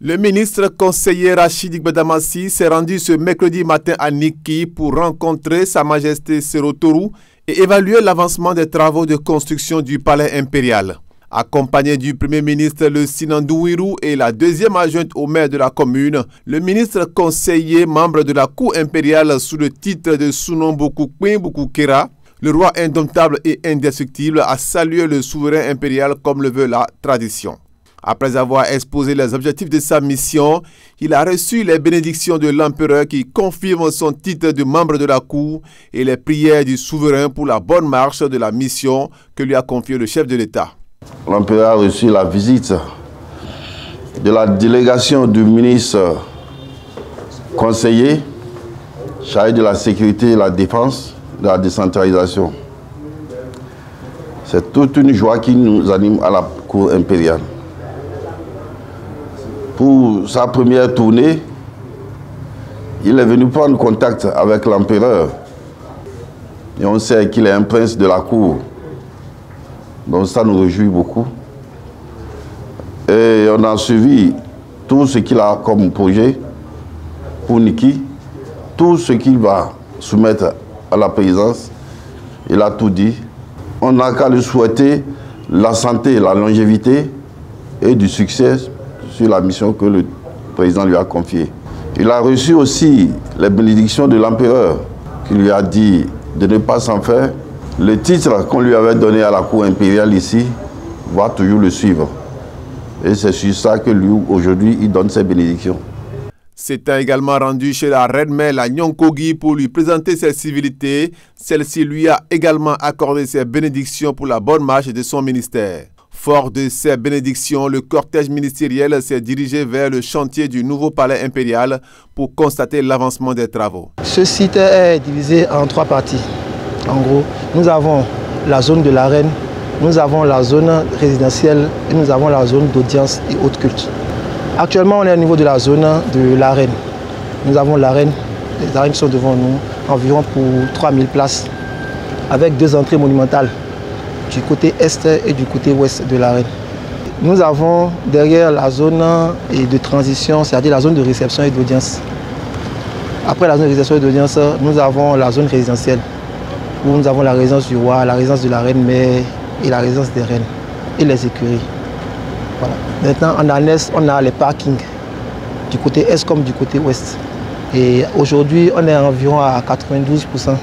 Le ministre conseiller Rachid Gbadamassi s'est rendu ce mercredi matin à Niki pour rencontrer Sa Majesté Sero Tourou et évaluer l'avancement des travaux de construction du palais impérial. Accompagné du Premier ministre le Sinandouirou et la deuxième adjointe au maire de la commune, le ministre conseiller, membre de la cour impériale sous le titre de Sunomboku Kwimboku Kera, le roi indomptable et indestructible, a salué le souverain impérial comme le veut la tradition. Après avoir exposé les objectifs de sa mission, il a reçu les bénédictions de l'empereur qui confirme son titre de membre de la cour et les prières du souverain pour la bonne marche de la mission que lui a confiée le chef de l'État. L'empereur a reçu la visite de la délégation du ministre conseiller chargé de la sécurité et la défense, de la décentralisation. C'est toute une joie qui nous anime à la cour impériale. Pour sa première tournée, il est venu prendre contact avec l'empereur. Et on sait qu'il est un prince de la cour. Donc ça nous réjouit beaucoup. Et on a suivi tout ce qu'il a comme projet pour Niki, tout ce qu'il va soumettre à la présidence. Il a tout dit. On n'a qu'à lui souhaiter la santé, la longévité et du succès sur la mission que le président lui a confiée. Il a reçu aussi les bénédictions de l'empereur qui lui a dit de ne pas s'en faire. Le titre qu'on lui avait donné à la cour impériale ici va toujours le suivre. Et c'est sur ça que lui, aujourd'hui, il donne ses bénédictions. S'étant également rendu chez la reine-mère la Nyonkogi pour lui présenter ses civilités, celle-ci lui a également accordé ses bénédictions pour la bonne marche de son ministère. Fort de ces bénédictions, le cortège ministériel s'est dirigé vers le chantier du nouveau palais impérial pour constater l'avancement des travaux. Ce site est divisé en 3 parties. En gros, nous avons la zone de la reine, nous avons la zone résidentielle et nous avons la zone d'audience et haute culte. Actuellement, on est au niveau de la zone de la reine. Nous avons la reine, les arènes qui sont devant nous, environ pour 3000 places, avec 2 entrées monumentales, du côté est et du côté ouest de l'arène. Nous avons derrière la zone de transition, c'est-à-dire la zone de réception et d'audience. Après la zone de réception et d'audience, nous avons la zone résidentielle, où nous avons la résidence du roi, la résidence de la reine-mère et la résidence des reines et les écuries. Voilà. Maintenant, en annexe, on a les parkings, du côté est comme du côté ouest. Et aujourd'hui, on est environ à 92%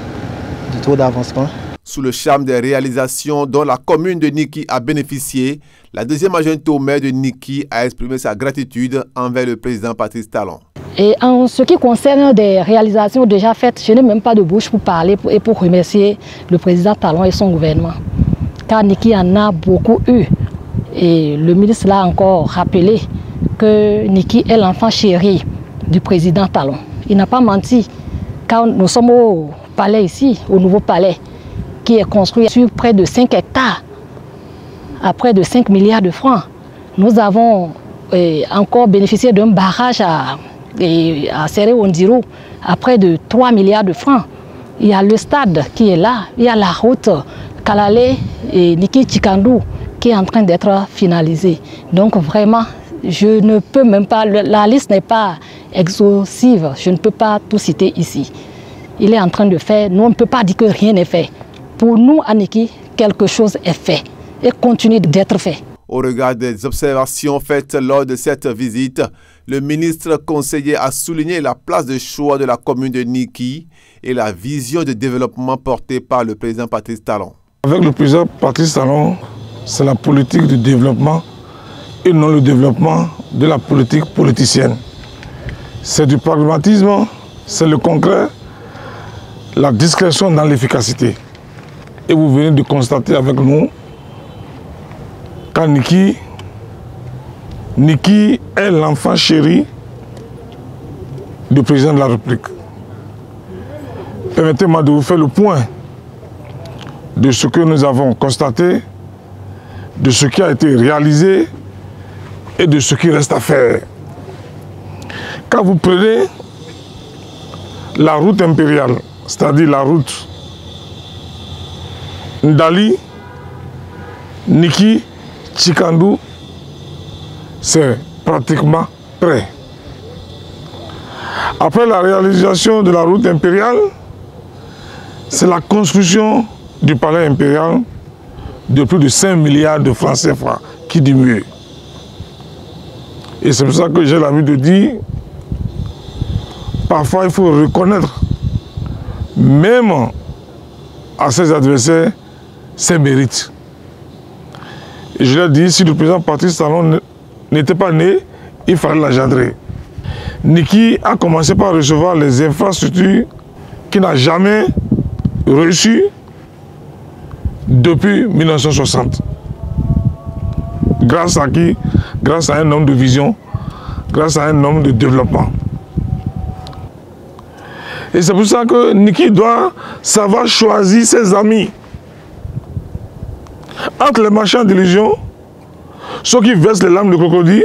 du taux d'avancement. Sous le charme des réalisations dont la commune de Niki a bénéficié, la deuxième adjointe au maire de Niki a exprimé sa gratitude envers le président Patrice Talon. Et en ce qui concerne des réalisations déjà faites, je n'ai même pas de bouche pour parler et pour remercier le président Talon et son gouvernement. Car Niki en a beaucoup eu. Et le ministre l'a encore rappelé que Niki est l'enfant chéri du président Talon. Il n'a pas menti. Car nous sommes au palais ici, au nouveau palais, qui est construit sur près de 5 hectares, à près de 5 milliards de francs. Nous avons encore bénéficié d'un barrage à Seré-Ondiro à près de 3 milliards de francs. Il y a le stade qui est là, il y a la route Kalale et Niki-Chikandou qui est en train d'être finalisée. Donc vraiment, je ne peux même pas, la liste n'est pas exhaustive, je ne peux pas tout citer ici. Il est en train de faire, nous on ne peut pas dire que rien n'est fait. Pour nous, à Niki, quelque chose est fait et continue d'être fait. Au regard des observations faites lors de cette visite, le ministre conseiller a souligné la place de choix de la commune de Niki et la vision de développement portée par le président Patrice Talon. Avec le président Patrice Talon, c'est la politique de développement et non le développement de la politique politicienne. C'est du pragmatisme, c'est le concret, la discrétion dans l'efficacité. Et vous venez de constater avec nous qu'à Niki est l'enfant chéri du président de la République. Permettez-moi de vous faire le point de ce que nous avons constaté, de ce qui a été réalisé et de ce qui reste à faire. Quand vous prenez la route impériale, c'est-à-dire la route Ndali, Niki, Chikandou, c'est pratiquement après. Après la réalisation de la route impériale, c'est la construction du palais impérial de plus de 5 milliards de francs CFA qui diminue. Et c'est pour ça que j'ai l'habitude de dire, parfois il faut reconnaître, même à ses adversaires, ses mérites. Et je l'ai dit, si le président Patrice Talon n'était pas né, il fallait l'engendrer. Niki a commencé par recevoir les infrastructures qu'il n'a jamais reçues depuis 1960. Grâce à qui? Grâce à un homme de vision, grâce à un homme de développement. Et c'est pour ça que Niki doit savoir choisir ses amis. Entre les marchands d'illusions, ceux qui versent les larmes de crocodile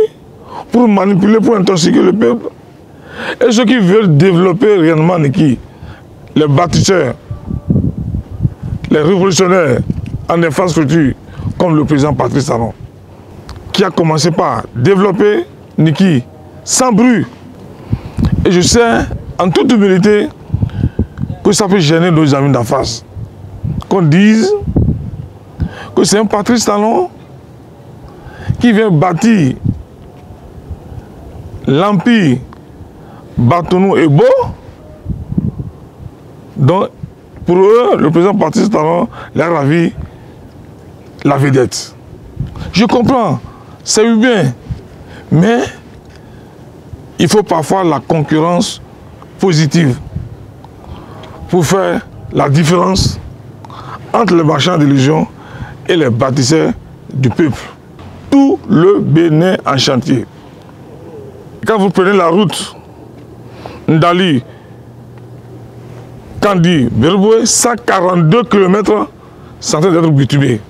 pour manipuler, pour intoxiquer le peuple, et ceux qui veulent développer réellement Niki, les bâtisseurs, les révolutionnaires en infrastructure, comme le président Patrice Talon, qui a commencé par développer Niki sans bruit. Et je sais, en toute humilité, que ça peut gêner nos amis d'en face. Qu'on dise que c'est un Patrice Talon qui vient bâtir l'empire Batonou et Beau. Donc, pour eux, le président Patrice Talon leur a ravi la vedette. Je comprends, c'est humain, mais il faut parfois la concurrence positive pour faire la différence entre les marchands d'illusions et les bâtisseurs du peuple. Tout le Bénin en chantier. Quand vous prenez la route Ndali, Kandi, Berboué, 142 km sont en train d'être bitumés.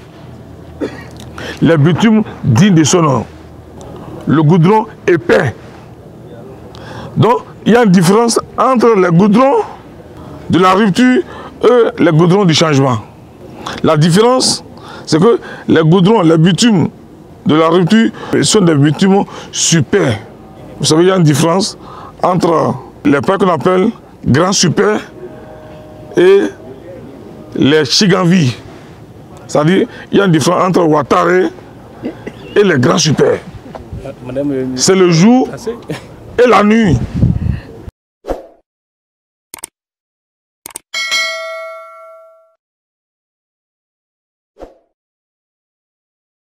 Les bitumes dignes de son nom. Le goudron épais. Donc, il y a une différence entre les goudrons de la rupture et les goudrons du changement. La différence, c'est que les goudrons, les bitumes de la rupture sont des bitumes super. Vous savez, il y a une différence entre les pains qu'on appelle grands super et les chiganvi. C'est-à-dire, il y a une différence entre Ouattara et les grands super. C'est le jour et la nuit.